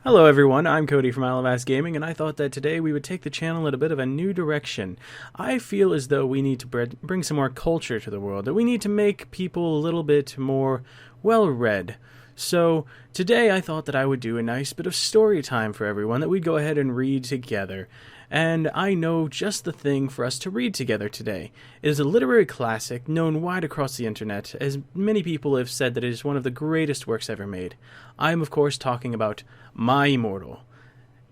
Hello everyone, I'm Cody from Alavas Gaming, and I thought that today we would take the channel in a bit of a new direction. I feel as though we need to bring some more culture to the world, that we need to make people a little bit more well-read. So today I thought that I would do a nice bit of story time for everyone that we'd go ahead and read together. And I know just the thing for us to read together today. It is a literary classic known wide across the internet, as many people have said that it is one of the greatest works ever made. I am of course talking about My Immortal.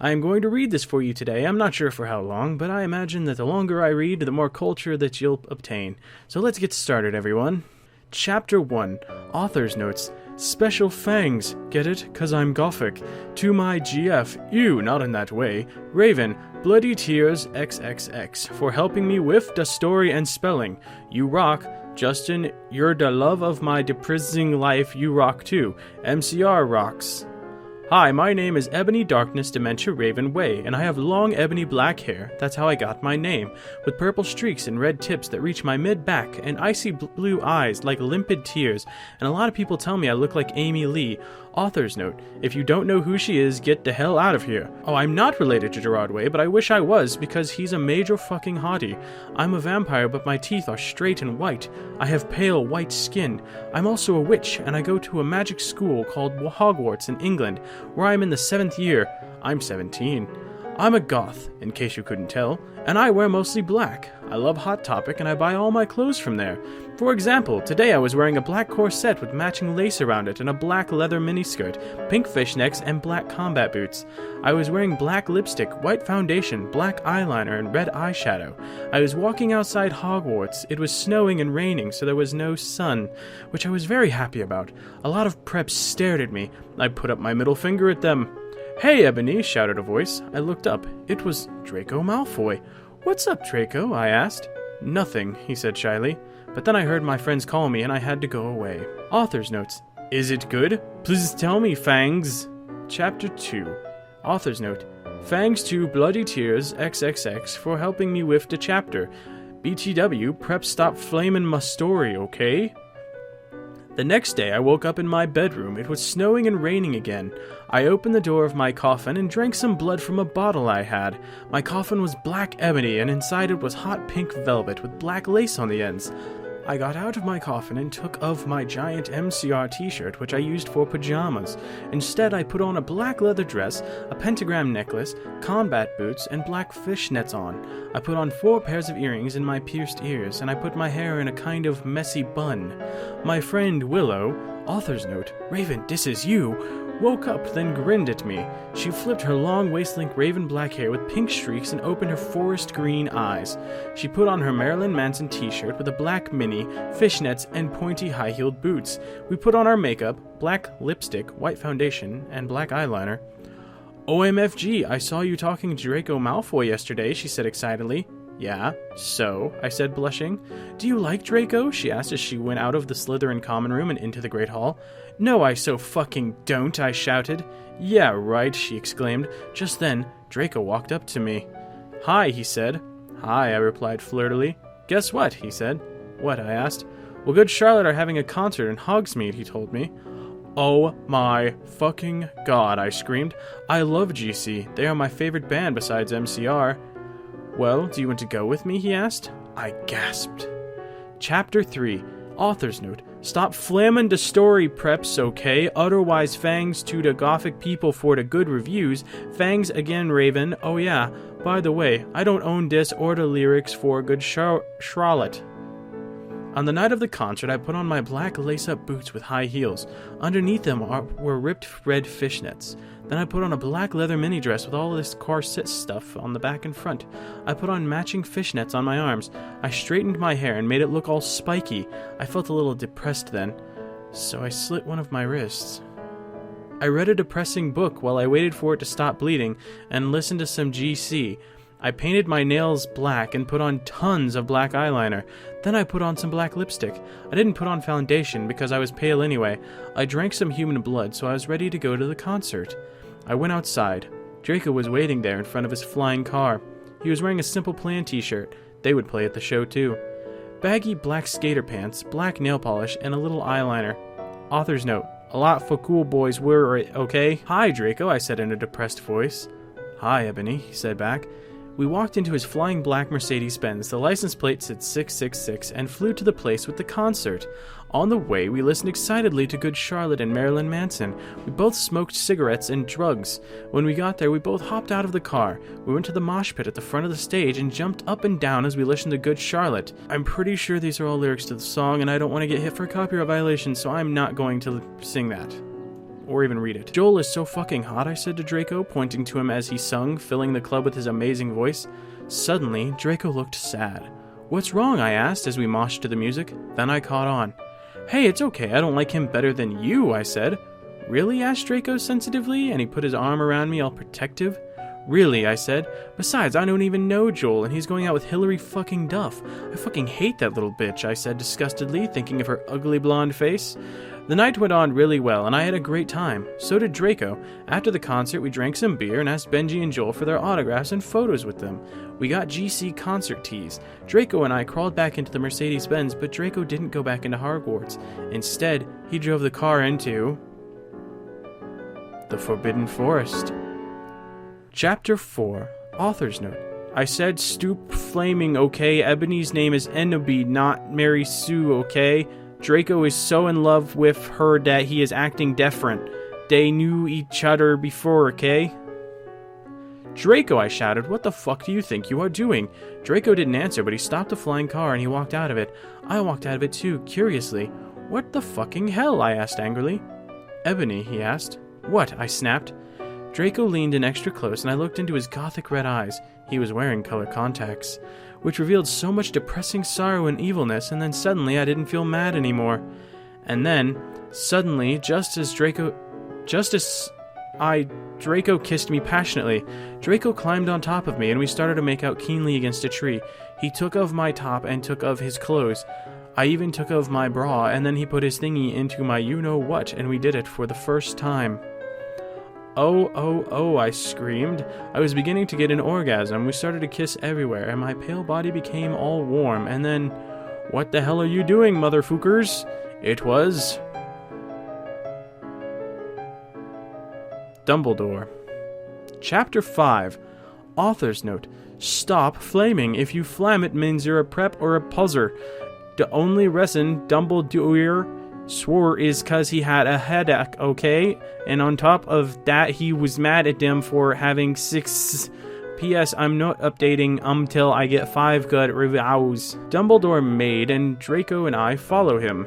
I am going to read this for you today. I'm not sure for how long, but I imagine that the longer I read, the more culture that you'll obtain. So let's get started, everyone. Chapter 1, Author's Notes. Special Fangs, get it? 'Cause I'm Gothic. To my GF, ew, not in that way. Raven, Bloody Tears XXX, for helping me with the story and spelling. You rock. Justin, you're the love of my depressing life, you rock too. MCR rocks. Hi, my name is Ebony Darkness Dementia Raven Way, and I have long ebony black hair, that's how I got my name, with purple streaks and red tips that reach my mid-back, and icy blue eyes like limpid tears, and a lot of people tell me I look like Amy Lee. Author's note, if you don't know who she is, get the hell out of here. Oh, I'm not related to Gerard Way, but I wish I was, because he's a major fucking hottie. I'm a vampire, but my teeth are straight and white. I have pale white skin. I'm also a witch, and I go to a magic school called Hogwarts in England, where I'm in the 7th year. I'm 17. I'm a goth, in case you couldn't tell, and I wear mostly black. I love Hot Topic, and I buy all my clothes from there. For example, today I was wearing a black corset with matching lace around it and a black leather miniskirt, pink fishnets, and black combat boots. I was wearing black lipstick, white foundation, black eyeliner, and red eyeshadow. I was walking outside Hogwarts. It was snowing and raining, so there was no sun, which I was very happy about. A lot of preps stared at me. I put up my middle finger at them. Hey, Ebony, shouted a voice. I looked up. It was Draco Malfoy. What's up, Draco? I asked. Nothing, he said shyly. But then I heard my friends call me and I had to go away. Author's notes. Is it good? Please tell me, Fangs. Chapter 2. Author's note. Fangs to Bloody Tears XXX for helping me with the chapter. BTW, prep stop flamin' my story, okay? The next day I woke up in my bedroom. It was snowing and raining again. I opened the door of my coffin and drank some blood from a bottle I had. My coffin was black ebony, and inside it was hot pink velvet with black lace on the ends. I got out of my coffin and took off my giant MCR t-shirt, which I used for pajamas. Instead, I put on a black leather dress, a pentagram necklace, combat boots, and black fishnets on. I put on 4 pairs of earrings in my pierced ears, and I put my hair in a kind of messy bun. My friend Willow, author's note, Raven, this is you, woke up, then grinned at me. She flipped her long waist-length raven black hair with pink streaks and opened her forest green eyes. She put on her Marilyn Manson t-shirt with a black mini, fishnets, and pointy high-heeled boots. We put on our makeup, black lipstick, white foundation, and black eyeliner. OMFG, I saw you talking to Draco Malfoy yesterday, she said excitedly. Yeah, so, I said, blushing. Do you like Draco? She asked as she went out of the Slytherin common room and into the Great Hall. No, I so fucking don't, I shouted. Yeah, right, she exclaimed. Just then, Draco walked up to me. Hi, he said. Hi, I replied flirtily. Guess what, he said. What, I asked. Well, Good Charlotte are having a concert in Hogsmeade, he told me. Oh my fucking god, I screamed. I love GC. They are my favorite band besides MCR. Well, do you want to go with me, he asked. I gasped. Chapter 3. Author's note. Stop flammin' the story, preps, okay? Otherwise, Fangs to the Gothic people for the good reviews. Fangs again, Raven. Oh yeah, by the way, I don't own this or the lyrics for Good Charlotte. On the night of the concert, I put on my black lace-up boots with high heels. Underneath them were ripped red fishnets. Then I put on a black leather mini dress with all this corset stuff on the back and front. I put on matching fishnets on my arms. I straightened my hair and made it look all spiky. I felt a little depressed then, so I slit one of my wrists. I read a depressing book while I waited for it to stop bleeding and listened to some GC. I painted my nails black and put on tons of black eyeliner. Then I put on some black lipstick. I didn't put on foundation because I was pale anyway. I drank some human blood, so I was ready to go to the concert. I went outside. Draco was waiting there in front of his flying car. He was wearing a Simple Plan t-shirt. They would play at the show too. Baggy black skater pants, black nail polish, and a little eyeliner. Author's note. A lot for cool boys wear it, okay? Hi, Draco, I said in a depressed voice. Hi, Ebony, he said back. We walked into his flying black Mercedes-Benz. The license plate said 666 and flew to the place with the concert. On the way, we listened excitedly to Good Charlotte and Marilyn Manson. We both smoked cigarettes and drugs. When we got there, we both hopped out of the car. We went to the mosh pit at the front of the stage and jumped up and down as we listened to Good Charlotte. I'm pretty sure these are all lyrics to the song, and I don't want to get hit for a copyright violation, so I'm not going to sing that. Or even read it. Joel is so fucking hot, I said to Draco, pointing to him as he sung, filling the club with his amazing voice. Suddenly, Draco looked sad. What's wrong? I asked as we moshed to the music. Then I caught on. Hey, it's okay, I don't like him better than you, I said. Really? Asked Draco sensitively, and he put his arm around me all protective. Really, I said. Besides, I don't even know Joel, and he's going out with Hillary fucking Duff. I fucking hate that little bitch, I said disgustedly, thinking of her ugly blonde face. The night went on really well, and I had a great time. So did Draco. After the concert, we drank some beer and asked Benji and Joel for their autographs and photos with them. We got GC concert tees. Draco and I crawled back into the Mercedes-Benz, but Draco didn't go back into Hogwarts. Instead, he drove the car into the Forbidden Forest. Chapter 4. Author's Note. I said stoop flaming, okay? Ebony's name is Enoby, not Mary Sue, okay? Draco is so in love with her that he is acting different. They knew each other before, okay? Draco, I shouted, what the fuck do you think you are doing? Draco didn't answer, but he stopped the flying car and he walked out of it. I walked out of it too, curiously. What the fucking hell? I asked angrily. Ebony, he asked. What? I snapped. Draco leaned in extra close and I looked into his gothic red eyes. He was wearing color contacts, which revealed so much depressing sorrow and evilness, and then suddenly I didn't feel mad anymore. And then, suddenly, Draco kissed me passionately. Draco climbed on top of me, and we started to make out keenly against a tree. He took off my top and took off his clothes. I even took off my bra, and then he put his thingy into my you-know-what, and we did it for the first time. Oh, oh, oh, I screamed. I was beginning to get an orgasm. We started to kiss everywhere, and my pale body became all warm, and then... What the hell are you doing, motherfuckers? It was... Dumbledore. Chapter 5. Author's Note. Stop flaming. If you flam, it means you're a prep or a puzzer. The only reason Dumbledore swore is cause he had a headache, okay? And on top of that, he was mad at them for having 6... P.S. I'm not updating until I get 5 good reviews. Dumbledore made, and Draco and I follow him.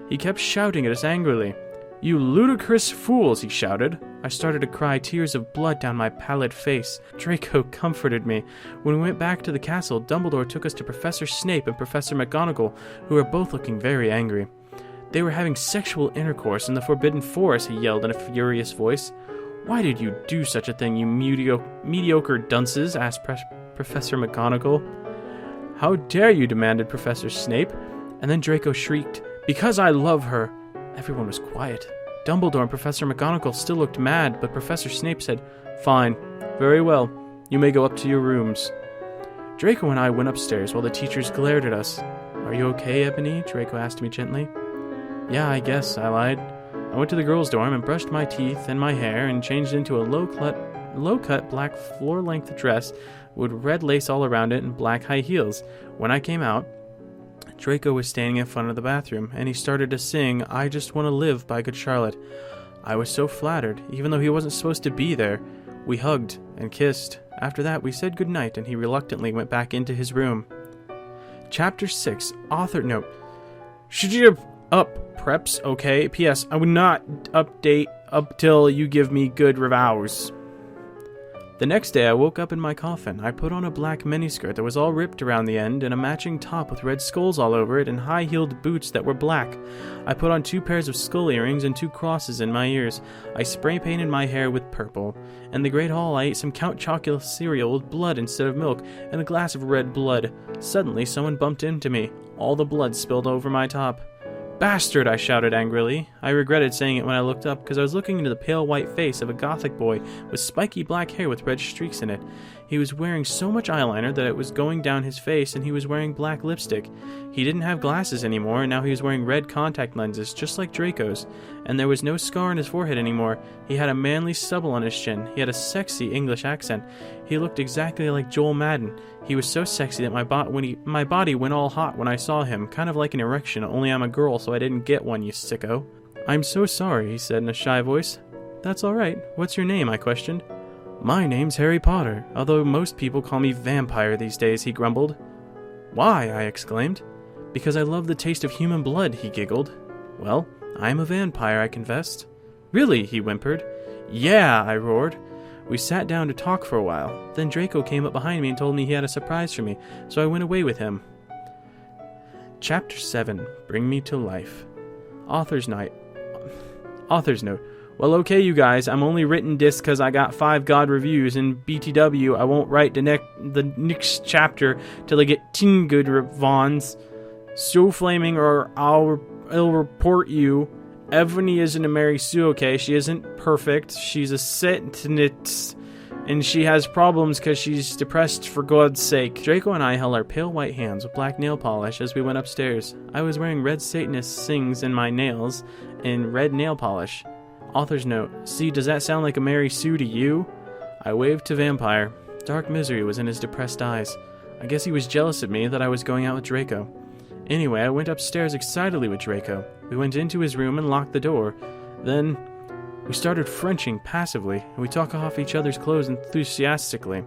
He kept shouting at us angrily. You ludicrous fools, he shouted. I started to cry, tears of blood down my pallid face. Draco comforted me. When we went back to the castle, Dumbledore took us to Professor Snape and Professor McGonagall, who were both looking very angry. They were having sexual intercourse in the Forbidden Forest, he yelled in a furious voice. Why did you do such a thing, you mediocre dunces? Asked Professor McGonagall. How dare you, demanded Professor Snape. And then Draco shrieked, Because I love her. Everyone was quiet. Dumbledore and Professor McGonagall still looked mad, but Professor Snape said, Fine, very well, you may go up to your rooms. Draco and I went upstairs while the teachers glared at us. Are you okay, Ebony? Draco asked me gently. Yeah, I guess, I lied. I went to the girls' dorm and brushed my teeth and my hair and changed into a low-cut black floor-length dress with red lace all around it and black high heels. When I came out, Draco was standing in front of the bathroom, and he started to sing I Just Want to Live by Good Charlotte. I was so flattered, even though he wasn't supposed to be there. We hugged and kissed. After that, we said goodnight, and he reluctantly went back into his room. Chapter 6. Author Note. Should you up preps, okay? P.S. I would not update up till you give me good reviews. The next day I woke up in my coffin. I put on a black miniskirt that was all ripped around the end and a matching top with red skulls all over it and high-heeled boots that were black. I put on 2 pairs of skull earrings and 2 crosses in my ears. I spray-painted my hair with purple. In the Great Hall I ate some Count Chocula cereal with blood instead of milk and a glass of red blood. Suddenly someone bumped into me. All the blood spilled over my top. bastard! I shouted angrily. I regretted saying it when I looked up, because I was looking into the pale white face of a gothic boy with spiky black hair with red streaks in it. He was wearing so much eyeliner that it was going down his face, and he was wearing black lipstick. He didn't have glasses anymore, and now he was wearing red contact lenses, just like Draco's. And there was no scar on his forehead anymore. He had a manly stubble on his chin. He had a sexy English accent. He looked exactly like Joel Madden. He was so sexy that my body went all hot when I saw him, kind of like an erection, only I'm a girl, so I didn't get one, you sicko. I'm so sorry, he said in a shy voice. That's alright. What's your name? I questioned. My name's Harry Potter, although most people call me Vampire these days, he grumbled. Why? I exclaimed. Because I love the taste of human blood, he giggled. Well, I'm a vampire, I confessed. Really? He whimpered. Yeah, I roared. We sat down to talk for a while. Then Draco came up behind me and told me he had a surprise for me, so I went away with him. Chapter 7. Bring Me to Life. Author's Note. Well, okay, you guys, I'm only written this because I got 5 God reviews, and BTW, I won't write the next chapter till I get 10 good revons. So flaming, or I'll report you. Ebony isn't a Mary Sue, okay? She isn't perfect. She's a Satanist, and she has problems because she's depressed, for God's sake. Draco and I held our pale white hands with black nail polish as we went upstairs. I was wearing red Satanist sings in my nails and red nail polish. Author's note. See, does that sound like a Mary Sue to you? I waved to Vampire. Dark misery was in his depressed eyes. I guess he was jealous of me that I was going out with Draco. Anyway, I went upstairs excitedly with Draco. We went into his room and locked the door. Then we started Frenching passively, and we took off each other's clothes enthusiastically.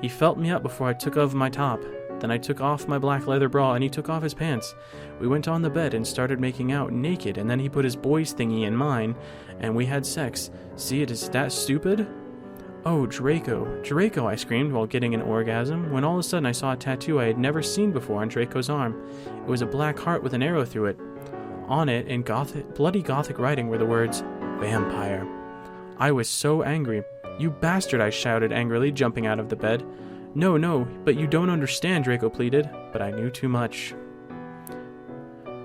He felt me up before I took off my top. Then I took off my black leather bra, and he took off his pants. We went on the bed and started making out naked, and then he put his boy's thingy in mine, and we had sex. See, it is that stupid? Oh, Draco, Draco, I screamed while getting an orgasm, when all of a sudden I saw a tattoo I had never seen before on Draco's arm. It was a black heart with an arrow through it. On it, in bloody gothic writing, were the words, Vampire. I was so angry. You bastard, I shouted angrily, jumping out of the bed. No, but you don't understand, Draco pleaded, but I knew too much.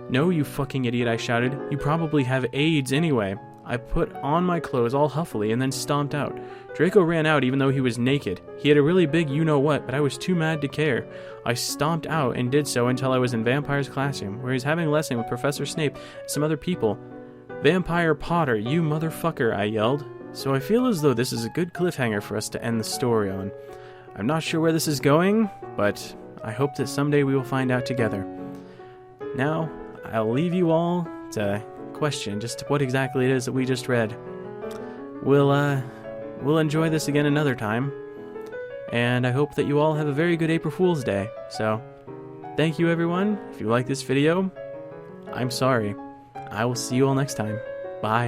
No, you fucking idiot, I shouted. You probably have AIDS anyway. I put on my clothes all huffily and then stomped out. Draco ran out even though he was naked. He had a really big you-know-what, but I was too mad to care. I stomped out and did so until I was in Vampire's classroom, where he was having a lesson with Professor Snape and some other people. Vampire Potter, you motherfucker, I yelled. So I feel as though this is a good cliffhanger for us to end the story on. I'm not sure where this is going, but I hope that someday we will find out together. Now, I'll leave you all to question just what exactly it is that we just read. We'll enjoy this again another time, and I hope that you all have a very good April Fool's Day. So, thank you everyone. If you like this video, I'm sorry. I will see you all next time. Bye.